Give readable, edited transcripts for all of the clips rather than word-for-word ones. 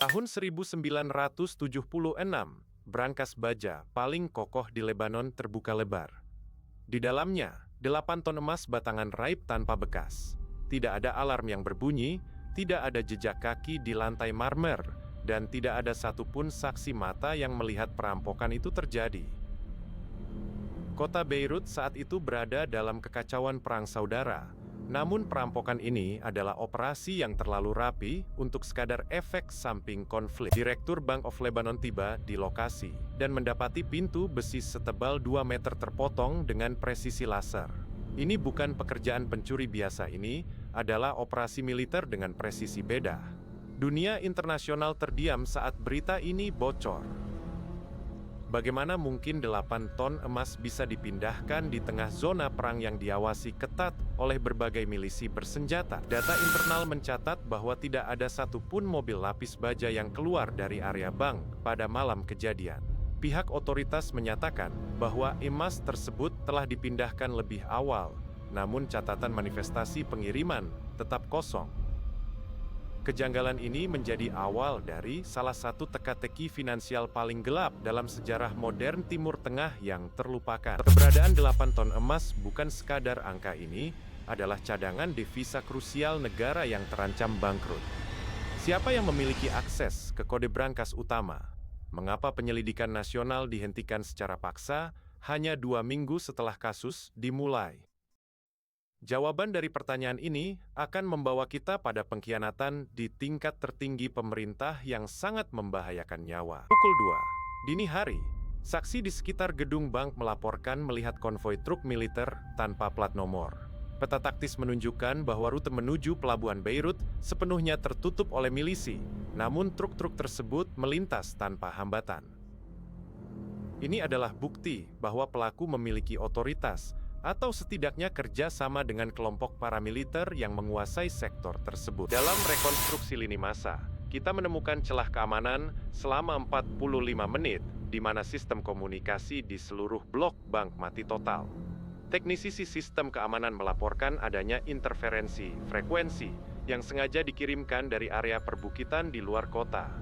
Tahun 1976, brankas baja paling kokoh di Lebanon terbuka lebar. Di dalamnya, 8 ton emas batangan raib tanpa bekas. Tidak ada alarm yang berbunyi, tidak ada jejak kaki di lantai marmer, dan tidak ada satupun saksi mata yang melihat perampokan itu terjadi. Kota Beirut saat itu berada dalam kekacauan perang saudara. Namun perampokan ini adalah operasi yang terlalu rapi untuk sekadar efek samping konflik. Direktur Bank of Lebanon tiba di lokasi dan mendapati pintu besi setebal 2 meter terpotong dengan presisi laser. Ini bukan pekerjaan pencuri biasa, ini adalah operasi militer dengan presisi beda. Dunia internasional terdiam saat berita ini bocor. Bagaimana mungkin 8 ton emas bisa dipindahkan di tengah zona perang yang diawasi ketat oleh berbagai milisi bersenjata? Data internal mencatat bahwa tidak ada satupun mobil lapis baja yang keluar dari area bank pada malam kejadian. Pihak otoritas menyatakan bahwa emas tersebut telah dipindahkan lebih awal, namun catatan manifestasi pengiriman tetap kosong. Kejanggalan ini menjadi awal dari salah satu teka-teki finansial paling gelap dalam sejarah modern Timur Tengah yang terlupakan. Keberadaan 8 ton emas bukan sekadar angka, ini adalah cadangan devisa krusial negara yang terancam bangkrut. Siapa yang memiliki akses ke kode brankas utama? Mengapa penyelidikan nasional dihentikan secara paksa hanya 2 minggu setelah kasus dimulai? Jawaban dari pertanyaan ini akan membawa kita pada pengkhianatan di tingkat tertinggi pemerintah yang sangat membahayakan nyawa. Pukul 2 dini hari, saksi di sekitar gedung bank melaporkan melihat konvoi truk militer tanpa plat nomor. Peta taktis menunjukkan bahwa rute menuju pelabuhan Beirut sepenuhnya tertutup oleh milisi, namun truk-truk tersebut melintas tanpa hambatan. Ini adalah bukti bahwa pelaku memiliki otoritas, atau setidaknya kerja sama dengan kelompok paramiliter yang menguasai sektor tersebut. Dalam rekonstruksi lini masa, kita menemukan celah keamanan selama 45 menit, di mana sistem komunikasi di seluruh blok bank mati total. Teknisi sistem keamanan melaporkan adanya interferensi frekuensi yang sengaja dikirimkan dari area perbukitan di luar kota.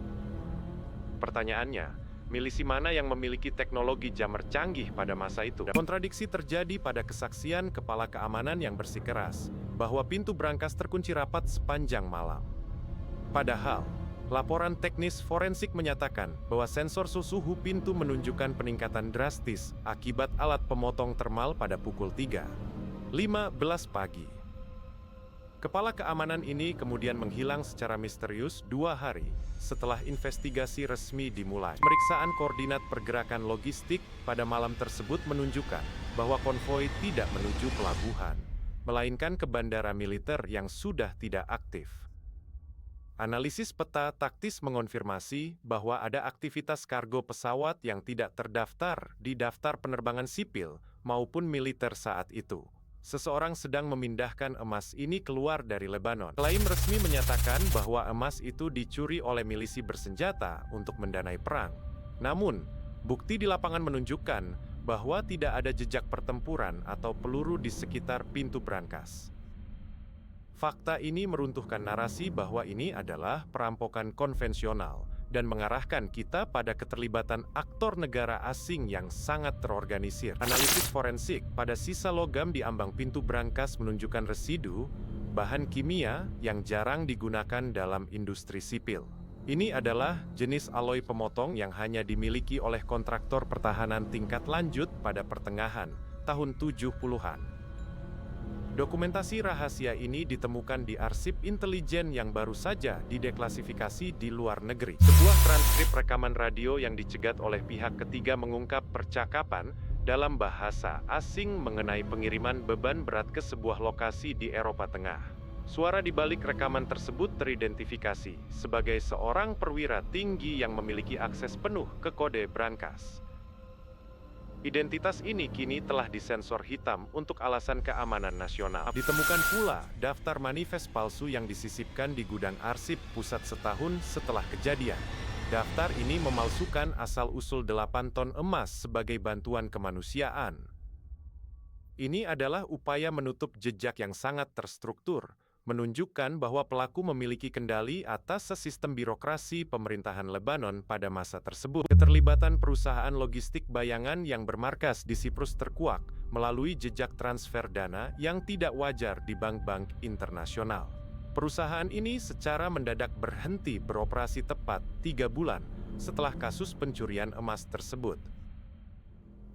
Pertanyaannya, milisi mana yang memiliki teknologi jammer canggih pada masa itu? Kontradiksi terjadi pada kesaksian kepala keamanan yang bersikeras bahwa pintu brankas terkunci rapat sepanjang malam. Padahal, laporan teknis forensik menyatakan bahwa sensor suhu pintu menunjukkan peningkatan drastis akibat alat pemotong termal pada pukul 3:15 pagi. Kepala keamanan ini kemudian menghilang secara misterius 2 hari setelah investigasi resmi dimulai. Pemeriksaan koordinat pergerakan logistik pada malam tersebut menunjukkan bahwa konvoi tidak menuju pelabuhan, melainkan ke bandara militer yang sudah tidak aktif. Analisis peta taktis mengonfirmasi bahwa ada aktivitas kargo pesawat yang tidak terdaftar di daftar penerbangan sipil maupun militer saat itu. Seseorang sedang memindahkan emas ini keluar dari Lebanon. Klaim resmi menyatakan bahwa emas itu dicuri oleh milisi bersenjata untuk mendanai perang. Namun, bukti di lapangan menunjukkan bahwa tidak ada jejak pertempuran atau peluru di sekitar pintu brankas. Fakta ini meruntuhkan narasi bahwa ini adalah perampokan konvensional dan mengarahkan kita pada keterlibatan aktor negara asing yang sangat terorganisir. Analisis forensik pada sisa logam di ambang pintu brankas menunjukkan residu bahan kimia yang jarang digunakan dalam industri sipil. Ini adalah jenis alloy pemotong yang hanya dimiliki oleh kontraktor pertahanan tingkat lanjut pada pertengahan tahun 70-an. Dokumentasi rahasia ini ditemukan di arsip intelijen yang baru saja dideklasifikasi di luar negeri. Sebuah transkrip rekaman radio yang dicegat oleh pihak ketiga mengungkap percakapan dalam bahasa asing mengenai pengiriman beban berat ke sebuah lokasi di Eropa Tengah. Suara di balik rekaman tersebut teridentifikasi sebagai seorang perwira tinggi yang memiliki akses penuh ke kode brankas. Identitas ini kini telah disensor hitam untuk alasan keamanan nasional. Ditemukan pula daftar manifest palsu yang disisipkan di gudang arsip pusat setahun setelah kejadian. Daftar ini memalsukan asal-usul 8 ton emas sebagai bantuan kemanusiaan. Ini adalah upaya menutup jejak yang sangat terstruktur, menunjukkan bahwa pelaku memiliki kendali atas sistem birokrasi pemerintahan Lebanon pada masa tersebut. Keterlibatan perusahaan logistik bayangan yang bermarkas di Siprus terkuak melalui jejak transfer dana yang tidak wajar di bank-bank internasional. Perusahaan ini secara mendadak berhenti beroperasi tepat 3 bulan setelah kasus pencurian emas tersebut.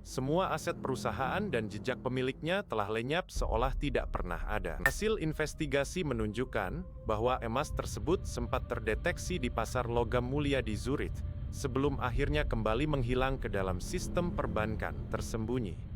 Semua aset perusahaan dan jejak pemiliknya telah lenyap seolah tidak pernah ada. Hasil investigasi menunjukkan bahwa emas tersebut sempat terdeteksi di pasar logam mulia di Zurich sebelum akhirnya kembali menghilang ke dalam sistem perbankan tersembunyi.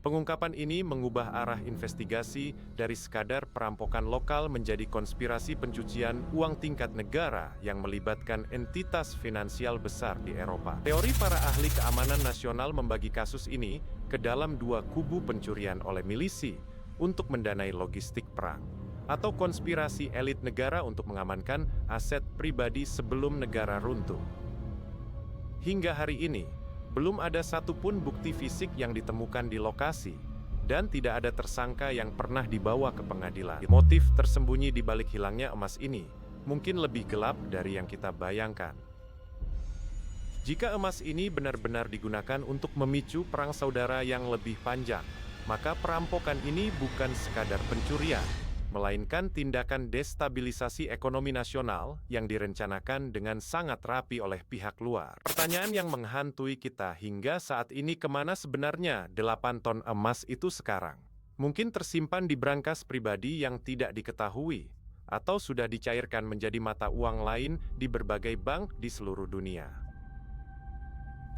Pengungkapan ini mengubah arah investigasi dari sekadar perampokan lokal menjadi konspirasi pencucian uang tingkat negara yang melibatkan entitas finansial besar di Eropa. Teori para ahli keamanan nasional membagi kasus ini ke dalam 2 kubu: pencurian oleh milisi untuk mendanai logistik perang, atau konspirasi elit negara untuk mengamankan aset pribadi sebelum negara runtuh. Hingga hari ini, belum ada satupun bukti fisik yang ditemukan di lokasi, dan tidak ada tersangka yang pernah dibawa ke pengadilan. Motif tersembunyi di balik hilangnya emas ini mungkin lebih gelap dari yang kita bayangkan. Jika emas ini benar-benar digunakan untuk memicu perang saudara yang lebih panjang, maka perampokan ini bukan sekadar pencurian, melainkan tindakan destabilisasi ekonomi nasional yang direncanakan dengan sangat rapi oleh pihak luar. Pertanyaan yang menghantui kita hingga saat ini, kemana sebenarnya 8 ton emas itu sekarang? Mungkin tersimpan di brankas pribadi yang tidak diketahui, atau sudah dicairkan menjadi mata uang lain di berbagai bank di seluruh dunia.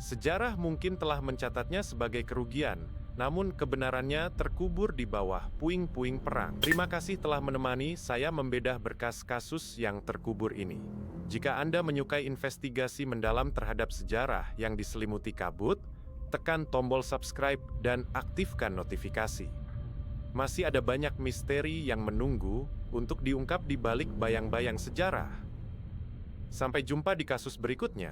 Sejarah mungkin telah mencatatnya sebagai kerugian, namun kebenarannya terkubur di bawah puing-puing perang. Terima kasih telah menemani saya membedah berkas kasus yang terkubur ini. Jika Anda menyukai investigasi mendalam terhadap sejarah yang diselimuti kabut, tekan tombol subscribe dan aktifkan notifikasi. Masih ada banyak misteri yang menunggu untuk diungkap di balik bayang-bayang sejarah. Sampai jumpa di kasus berikutnya.